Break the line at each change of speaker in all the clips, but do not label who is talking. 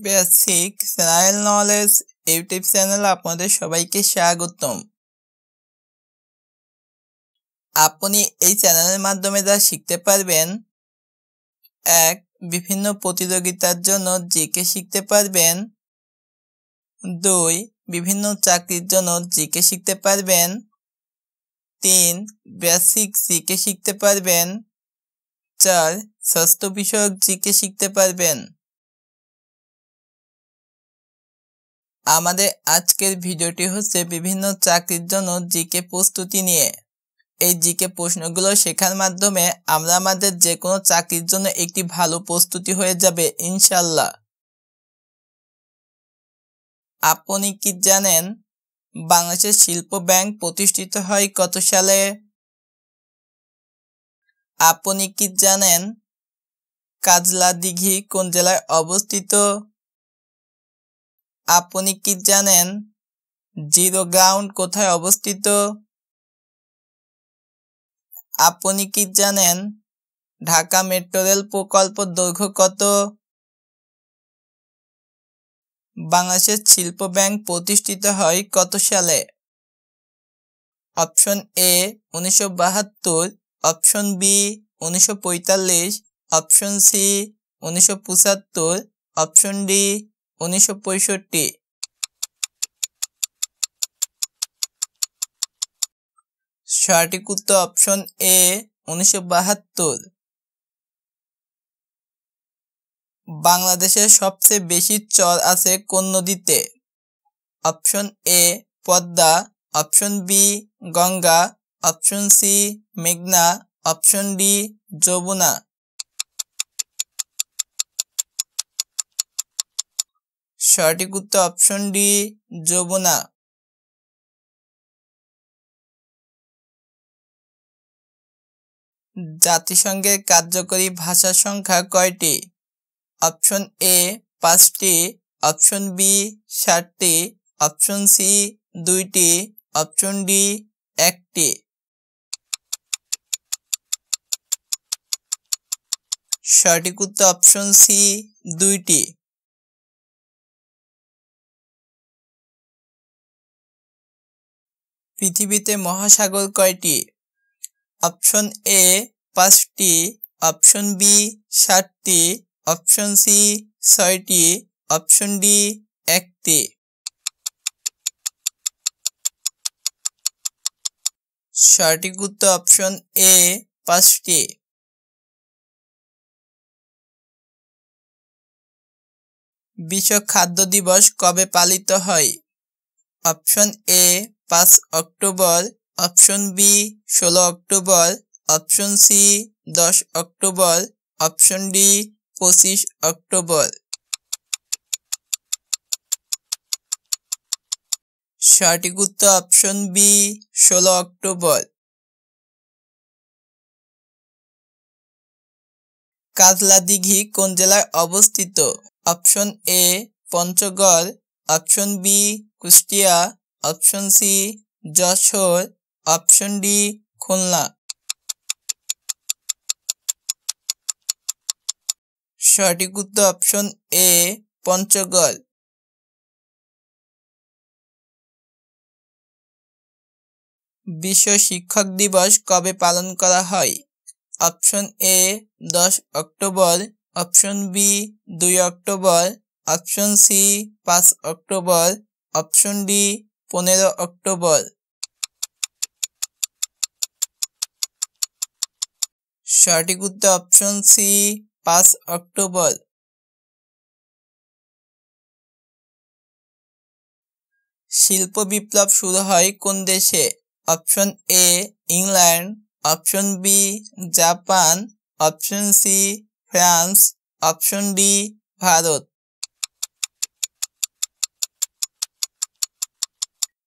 Basic general knowledge YouTube চ্যানেলে আপনাদের সবাইকে স্বাগতম। আপনি এই চ্যানেলের মাধ্যমে যা শিখতে পারবেন: 1. বিভিন্ন প্রতিযোগিতার জন্য জিকে শিখতে পারবেন। 2. বিভিন্ন চাকরির জন্য জিকে শিখতে পারবেন। 3. বেসিক জিকে শিখতে পারবেন। 4. স্বাস্থ্য বিষয়ক জিকে শিখতে পারবেন। আমাদের আজকের ভিডিওটি হচ্ছে বিভিন্ন চাকরির জন্য জিকে প্রস্তুতি নিয়ে। এই জিকে প্রশ্নগুলো শেখার মাধ্যমে আমরা আমাদের যে কোনো চাকরির জন্য একটি ভালো প্রস্তুতি হয়ে যাবে ইনশাল্লাহ। আপনি কি জানেন বাংলাদেশের শিল্প ব্যাংক প্রতিষ্ঠিত হয় কত সালে? আপনি কি জানেন কাজলা দিঘি কোন জেলায় অবস্থিত? আপনি কি জানেন জিরো গ্রাউন্ড কোথায় অবস্থিত? আপনি কি জানেন ঢাকা মেট্রো রেল প্রকল্পের দৈর্ঘ্য কত? বাংলাদেশের শিল্প ব্যাংক প্রতিষ্ঠিত হয় কত সালে? Option A 1972, option B 1945, option C 1975, option D 1965। সঠিক উত্তর অপশন এ 1972। বাংলাদেশের সবচেয়ে বেশি চর আছে কোন নদীতে? Option A Padma, option B Ganga, option C মেঘনা, অপশন ডি যমুনা। সঠিক উত্তর অপশন ডি যমুনা। জাতিসংঘের কার্যকরী ভাষার সংখ্যা কয়টি? অপশন এ 5টি, অপশন বি 7টি, অপশন সি 2টি, অপশন ডি 1টি। সঠিক উত্তর অপশন সি 2টি। পৃথিবীতে মহাসাগর কয়টি? অপশন এ 5টি, অপশন বি 7টি, অপশন সি 6টি, অপশন ডি 1টি। সঠিক উত্তর অপশন এ 5টি। বিশ্ব খাদ্য দিবস কবে পালিত হয়? Option A 5 October, option B 16 October, option C 10 October, option D 25 October. সঠিক উত্তর অপশন বি 16 অক্টোবর। কাজলা দিঘি কোন জেলায় অবস্থিত? Option A Panchagarh, option B Kushtia, option C Jessore, option D Khulna. সঠিক উত্তর অপশন এ পঞ্চগড়। বিশ্ব শিক্ষক দিবস কবে পালন করা হয়? Option A 10 October, option B 2 October, option C 5 October, option D 15 October. সঠিক উত্তর অপশন সি 5 অক্টোবর। শিল্প বিপ্লব শুরু হয় কোন দেশে? Option A England, option B Japan, option C France, option D Bharat.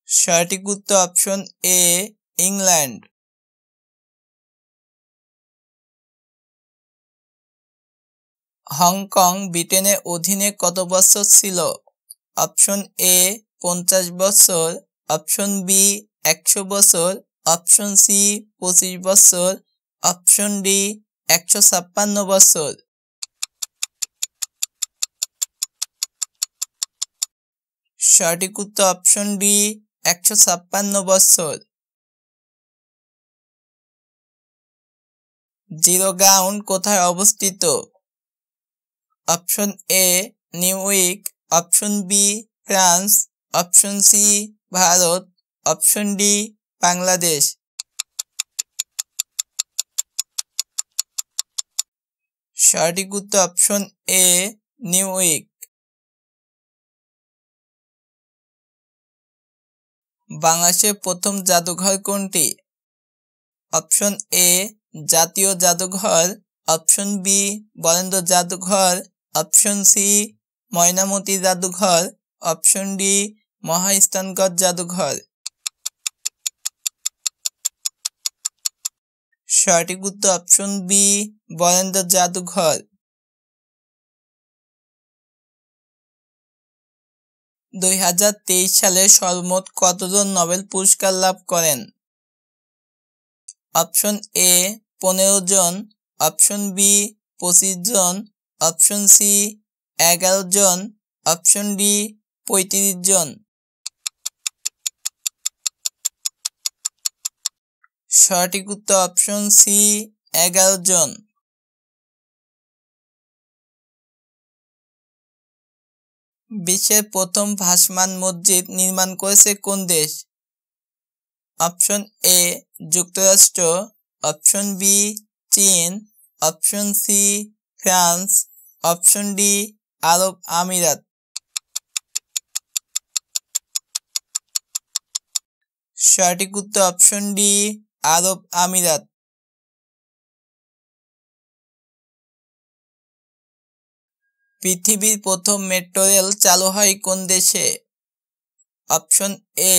সঠিক উত্তর অপশন এ ইংল্যান্ড। হংকং ব্রিটেনের অধীনে কত বছর ছিল? অপশন এ 50 বছর, অপশন বি 100 বছর, অপশন সি 25 বছর, অপশন ডি 156 বছর। সঠিক উত্তর অপশন ডি 156 বছর। জিরো গ্রাউন্ড কোথায় অবস্থিত? Option A New York, option B France, option C Bharat, option D Bangladesh. সঠিক উত্তর অপশন এ নিউইয়র্ক। বাংলাদেশের প্রথম জাদুঘর কোনটি? অপশন এ জাতীয় জাদুঘর, অপশন বি বরেন্দ্র জাদুঘর, অপশন সি ময়নামতি জাদুঘর, অপশন ডি মহাস্থানগড় জাদুঘর। সঠিক উত্তর অপশন বি বরেন্দ্র জাদুঘর। 2023 সালে সর্বমোট কতজন নোবেল পুরস্কার লাভ করেন? অপশন এ 15 জন, অপশন বি 25 জন, অপশন সি 11 জন, অপশন ডি 35 জন। সঠিক উত্তর অপশন সি 11 জন। বিশ্বের প্রথম ভাসমান মসজিদ নির্মাণ করেছে কোন দেশ? অপশন এ যুক্তরাষ্ট্র, অপশন বি চীন, option C France, option D আরব আমিরাত। সঠিক উত্তর অপশন ডি আরব আমিরাত। পৃথিবীর প্রথম মেট্রো রেল চালু হয় কোন দেশে? Option A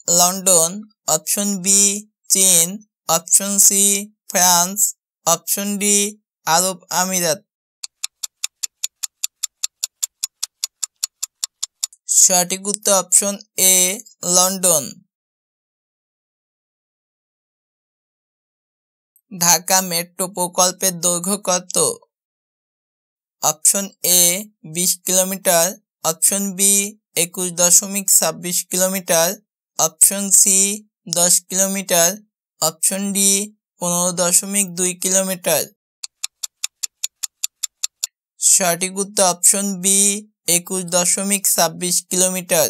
London, option B চীন, option C France, option D আরব আমিরাত। সঠিক উত্তর option A London. Dhaka metro প্রকল্পের দৈর্ঘ্য কত? Option A 20 kilometre, option B 21.26 kilometre, option C 10 kilometre, option D 15.2 kilometre. সঠিক উত্তর অপশন বি 21.26 কিলোমিটার।